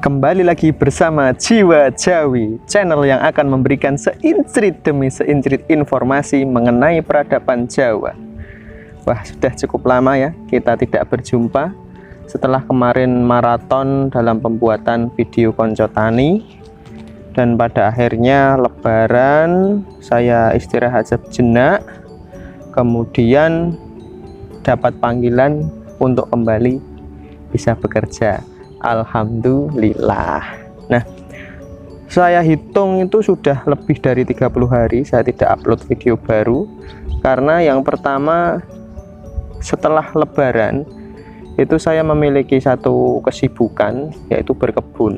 Kembali lagi bersama Jiwa Jawi, channel yang akan memberikan seincrit demi seincrit informasi mengenai peradaban Jawa. Wah, sudah cukup lama ya kita tidak berjumpa setelah kemarin maraton dalam pembuatan video Konco Tani. Dan pada akhirnya lebaran saya istirahat sejenak, kemudian dapat panggilan untuk kembali bisa bekerja. Alhamdulillah. Nah, saya hitung itu sudah lebih dari 30 hari saya tidak upload video baru, karena yang pertama setelah lebaran itu saya memiliki satu kesibukan, yaitu berkebun.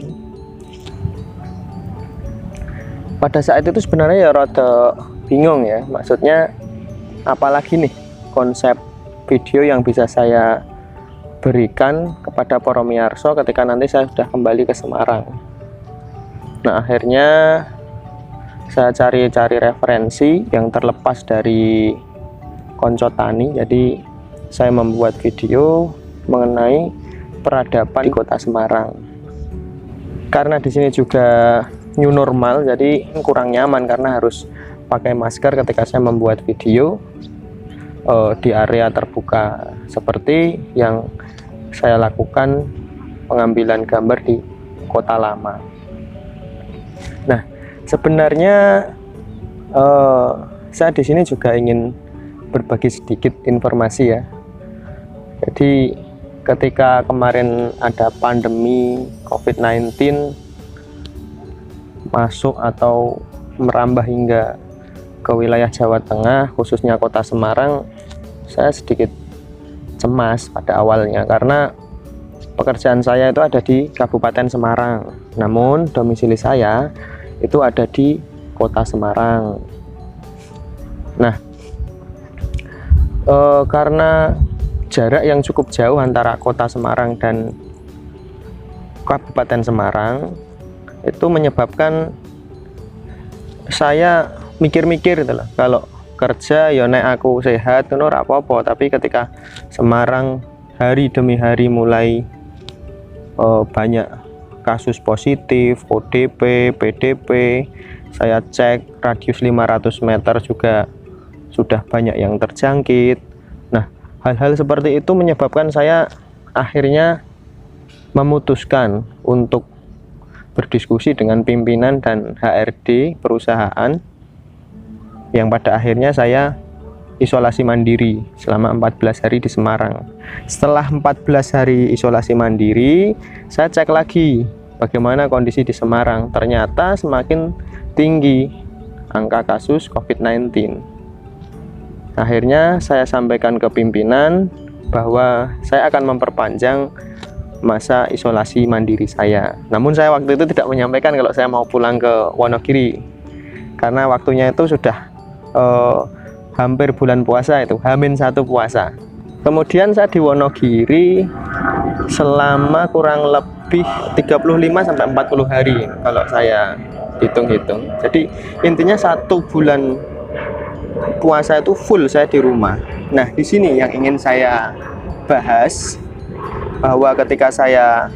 Pada saat itu sebenarnya ya rada bingung ya, maksudnya apalagi nih konsep video yang bisa saya berikan kepada para miyarso ketika nanti saya sudah kembali ke Semarang. Nah, akhirnya saya cari-cari referensi yang terlepas dari Konco Tani. Jadi saya membuat video mengenai peradaban di Kota Semarang. Karena di sini juga new normal, jadi kurang nyaman karena harus pakai masker ketika saya membuat video di area terbuka seperti yang saya lakukan pengambilan gambar di Kota Lama. Nah, sebenarnya saya di sini juga ingin berbagi sedikit informasi ya. Jadi ketika kemarin ada pandemi COVID-19 masuk atau merambah hingga ke wilayah Jawa Tengah, khususnya Kota Semarang, saya sedikit cemas pada awalnya karena pekerjaan saya itu ada di Kabupaten Semarang, namun domisili saya itu ada di Kota Semarang. Nah, karena jarak yang cukup jauh antara Kota Semarang dan Kabupaten Semarang, itu menyebabkan saya mikir-mikir gitu loh, kalau kerja ya nek aku sehat ngono ora apa-apa, tapi ketika Semarang hari demi hari mulai banyak kasus positif, ODP, PDP, saya cek radius 500 meter juga sudah banyak yang terjangkit. Nah, hal-hal seperti itu menyebabkan saya akhirnya memutuskan untuk berdiskusi dengan pimpinan dan HRD perusahaan, yang pada akhirnya saya isolasi mandiri selama 14 hari di Semarang. Setelah 14 hari isolasi mandiri, saya cek lagi bagaimana kondisi di Semarang. Ternyata semakin tinggi angka kasus COVID-19. Akhirnya saya sampaikan ke pimpinan bahwa saya akan memperpanjang masa isolasi mandiri saya. Namun saya waktu itu tidak menyampaikan kalau saya mau pulang ke Wonogiri, karena waktunya itu sudah hampir bulan puasa, itu H-1 puasa. Kemudian saya di Wonogiri selama kurang lebih 35-40 hari kalau saya hitung-hitung. Jadi intinya 1 bulan puasa itu full saya di rumah. Nah, di sini yang ingin saya bahas, bahwa ketika saya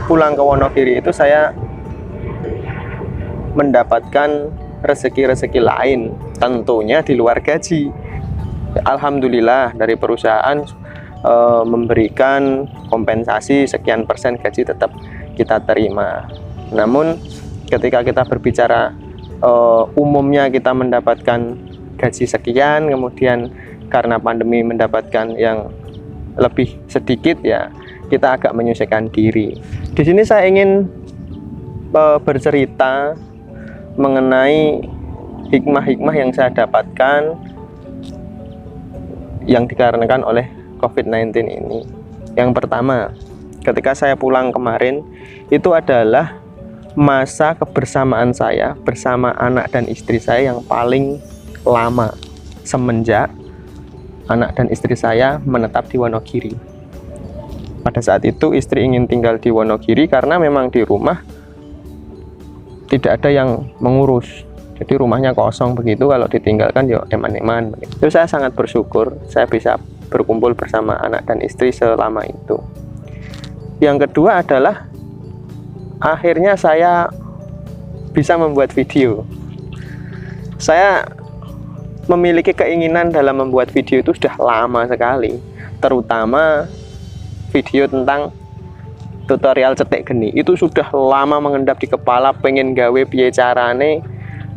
pulang ke Wonogiri itu saya mendapatkan rezeki-rezeki lain, tentunya di luar gaji. Alhamdulillah dari perusahaan memberikan kompensasi sekian persen gaji tetap kita terima. Namun ketika kita berbicara umumnya kita mendapatkan gaji sekian, kemudian karena pandemi mendapatkan yang lebih sedikit, ya kita agak menyesuaikan diri. Di sini saya ingin bercerita mengenai hikmah-hikmah yang saya dapatkan yang dikarenakan oleh COVID-19 ini. Yang pertama, ketika saya pulang kemarin, itu adalah masa kebersamaan saya bersama anak dan istri saya yang paling lama semenjak anak dan istri saya menetap di Wonogiri. Pada saat itu istri ingin tinggal di Wonogiri karena memang di rumah tidak ada yang mengurus, jadi rumahnya kosong begitu, kalau ditinggalkan ya eman-eman. Itu saya sangat bersyukur saya bisa berkumpul bersama anak dan istri selama itu. Yang kedua adalah akhirnya saya bisa membuat video. Saya memiliki keinginan dalam membuat video itu sudah lama sekali, terutama video tentang tutorial cetek geni. Itu sudah lama mengendap di kepala, pengen gawe piye carane,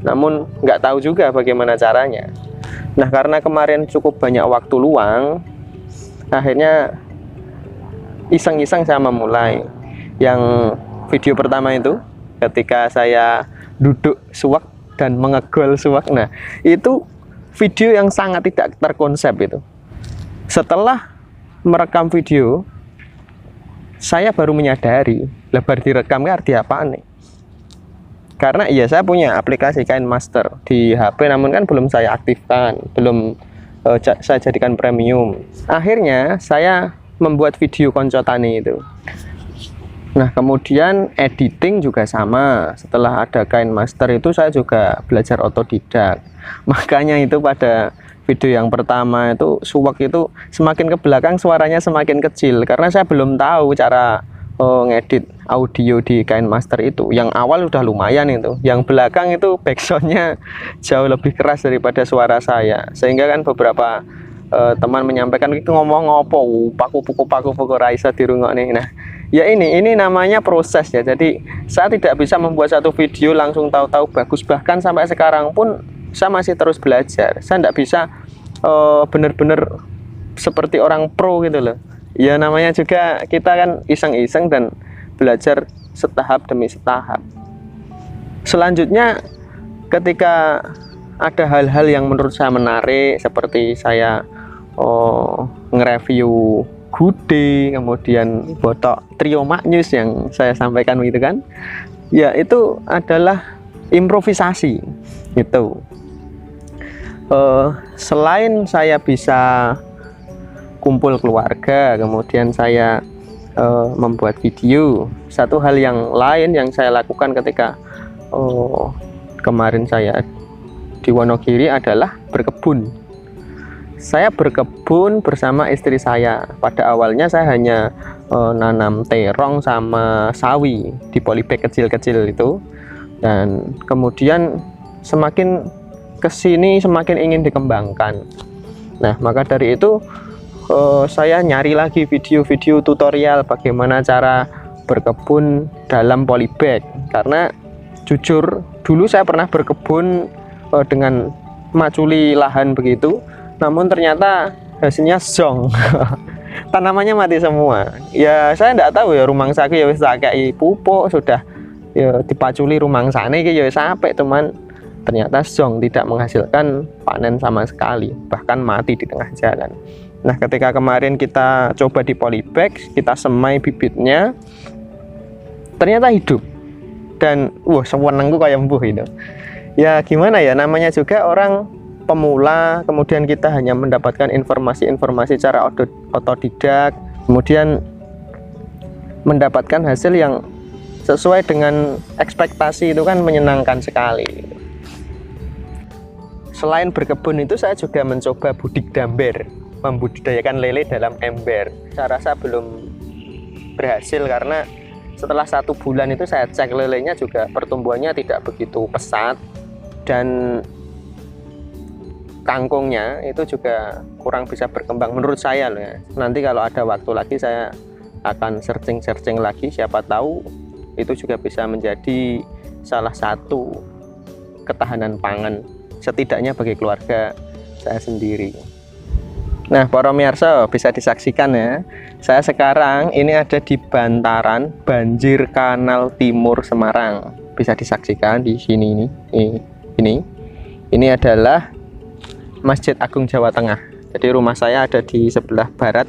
namun nggak tahu juga bagaimana caranya. Nah, karena kemarin cukup banyak waktu luang, akhirnya iseng-iseng saya memulai. Yang video pertama itu ketika saya duduk suwak dan mengegol suwak. Nah, itu video yang sangat tidak terkonsep itu. Setelah merekam video, saya baru menyadari lebar direkam arti apa nih. Karena iya, saya punya aplikasi KineMaster di HP, namun kan belum saya aktifkan, belum saya jadikan premium. Akhirnya saya membuat video koncotani itu. Nah, kemudian editing juga sama. Setelah ada KineMaster itu saya juga belajar otodidak. Makanya itu pada video yang pertama itu suwak itu semakin ke belakang suaranya semakin kecil, karena saya belum tahu cara ngedit audio di KineMaster itu. Yang awal udah lumayan itu, yang belakang itu backsoundnya jauh lebih keras daripada suara saya, sehingga kan beberapa teman menyampaikan itu ngomong ngopo paku raisa dirungokne. Nah, ya ini namanya proses ya. Jadi saya tidak bisa membuat satu video langsung tahu-tahu bagus, bahkan sampai sekarang pun saya masih terus belajar. Saya tidak bisa benar-benar seperti orang pro gitu loh. Ya namanya juga kita kan iseng-iseng dan belajar setahap demi setahap. Selanjutnya ketika ada hal-hal yang menurut saya menarik, seperti saya nge-review Gude, kemudian botok Trio Magnus yang saya sampaikan gitu kan, ya itu adalah improvisasi gitu. Selain saya bisa kumpul keluarga, kemudian saya membuat video, satu hal yang lain yang saya lakukan ketika kemarin saya di Wonogiri adalah berkebun. Saya berkebun bersama istri saya. Pada awalnya saya hanya nanam terong sama sawi di polybag kecil-kecil itu, dan kemudian semakin kesini semakin ingin dikembangkan. Nah, maka dari itu saya nyari lagi video-video tutorial bagaimana cara berkebun dalam polybag. Karena jujur dulu saya pernah berkebun dengan maculi lahan begitu, namun ternyata hasilnya zong. Tanamannya mati semua. Ya saya tidak tahu ya, rumangsa ya wis tak kei pupuk, sudah ya dipaculi rumangsane iki ya sampai teman, ternyata zong, tidak menghasilkan panen sama sekali, bahkan mati di tengah jalan. Nah, ketika kemarin kita coba di polybag, kita semai bibitnya, ternyata hidup. Dan wah, sewenengku kayak embuh itu. Ya gimana ya, namanya juga orang pemula, kemudian kita hanya mendapatkan informasi-informasi secara otodidak, kemudian mendapatkan hasil yang sesuai dengan ekspektasi, itu kan menyenangkan sekali. Selain berkebun itu saya juga mencoba budik damber, membudidayakan lele dalam ember. Saya rasa belum berhasil karena setelah 1 bulan itu saya cek lelenya juga pertumbuhannya tidak begitu pesat, dan kangkungnya itu juga kurang bisa berkembang menurut saya loh ya. Nanti kalau ada waktu lagi saya akan searching lagi, siapa tahu itu juga bisa menjadi salah satu ketahanan pangan setidaknya bagi keluarga saya sendiri. Nah, para pemirsa bisa disaksikan ya, saya sekarang ini ada di bantaran banjir Kanal Timur Semarang. Bisa disaksikan di sini ini adalah Masjid Agung Jawa Tengah. Jadi rumah saya ada di sebelah barat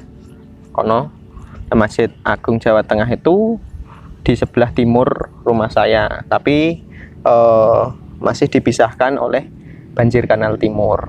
kono, Masjid Agung Jawa Tengah itu di sebelah timur rumah saya, tapi masih dipisahkan oleh banjir Kanal Timur.